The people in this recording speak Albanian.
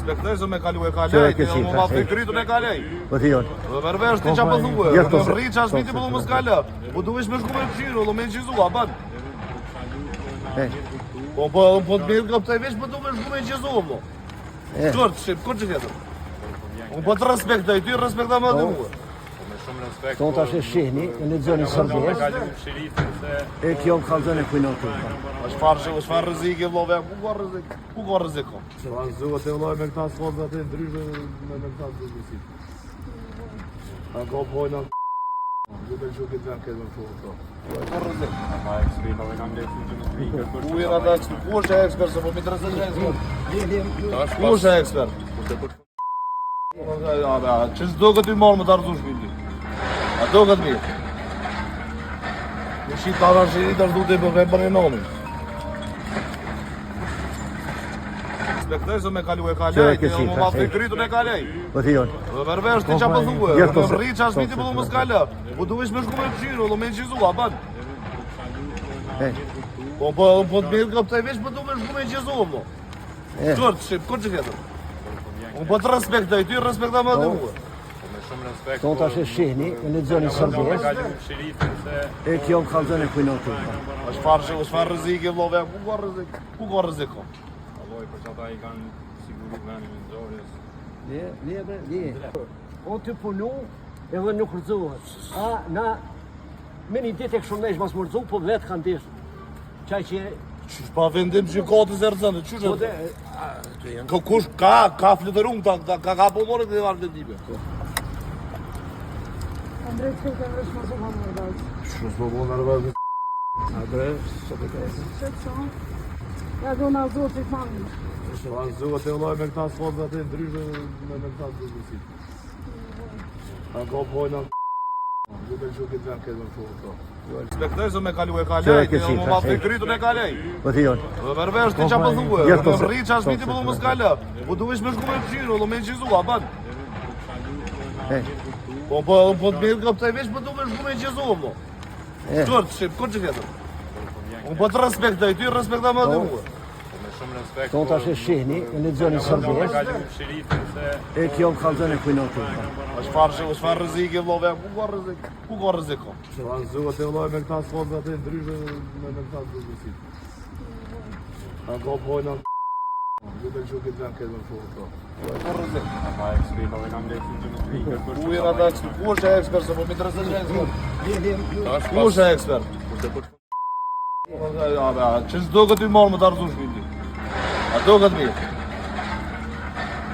Respektoj se me kalu e kalej, ti më ma të krytu me kalej. Po ti jon. Dhe mërvesh ti qa pëthue, më rri qa shmiti pëllu më s'kala. Po duhesh me shku me pëshiru, dhe me në qizua, ban. Po të mirë këptaj vesh, po duhesh me shku me në qizua, mo. Kërë, shqip, kërë që ketër? Unë po të respektoj, ty respektoj më dhe mua. Ton tash e shihni në lexoni Serbisë. E kjo më kallzon e kujnotu. Është farë rrezike vllove, ku ka rrezik? Se van zogat e vllai me këta sfondë atë ndryshe me këta zgjidhje. Ako pojna. Ju të shoqë të kanë më shumë. Ka rrezik. Ama ekspert edhe kanë lëshë në Ku era ata ku është ekspert se po më intereson. Ku është ekspert? Çes do që ti marr më të ardhush mbi. A do këtë mirë? Në shqip të arashiri të ashtu të i përvej për një nomin. Respektoj se me kalu e kalej, ti më ma të krytu me kalej. Po ti jon. Dhe mërvesh ti qa pëthue, më rri qa shmiti pëllu më s'kala. Po duhesh me shku me pëshiru, dhe me në qizua, ban. Po të mirë këptaj vesh, po duhesh me shku me në qizua, mo. Kërë, shqip, kërë që ketër? Unë po të respektoj, ty respektoj më dhe mua. Ton tash e shihni në lexoni Serbisë. E kjo më kallzon e kujnotu. Është farë rrezike vllove, ku ka rrezik? Alloj për që ata i kanë sigurit venin në zorjes. Ne. O të punu edhe nuk rëzohet. A, na, me një ditë e këshu nesh mas më rëzohu, po vetë kanë dishë. Qaj që... Qysh pa vendim që ka të zërëzënë, qysh e... Kush ka flitërum, ka pomorit dhe varë vendime. Andrej, që të vresh më zë më nërvazë? Shë s'po po nërvazë? Andrej, së të kërë. Që të shonë? Ja do në zotë që të manë. Shë anë zogat e vllaj me këta sfondë atë ndryshe me këta zgjidhje. Ako pojna. Ju të shoqë të kanë më shumë. Respektoj se me kalu e kalej, ti më ma të krytu me kalej. Po ti jon. Dhe mërvesh ti qa pëthue, më rri qa shmiti pëllu më s'kala. Po duhesh me shku me pëshiru, dhe me në qizua, ban. Po të mirë këptaj vesh, po duhesh me shku me në qizua, mo. Kërë, shqip, kërë që ketër? Unë po të respektoj, ty respektoj më dhe mua. Ton tash e shihni në lexoni Serbisë. E kjo më kallzon e kujnotu. Është farë rrezike vllove, ku ka rrezik? Se van zogat e vllai me këta sfondë atë ndryshe me këta zgjidhje. Ako pojna. Ju të shoqë të kanë më shumë. Ka rrezik. Ata ekspert edhe kanë lëshë në Ku era ata ku është ekspert se po më intereson. Ku është ekspert? Çes do që ti marr më të ardhush mbi. A do këtë mirë?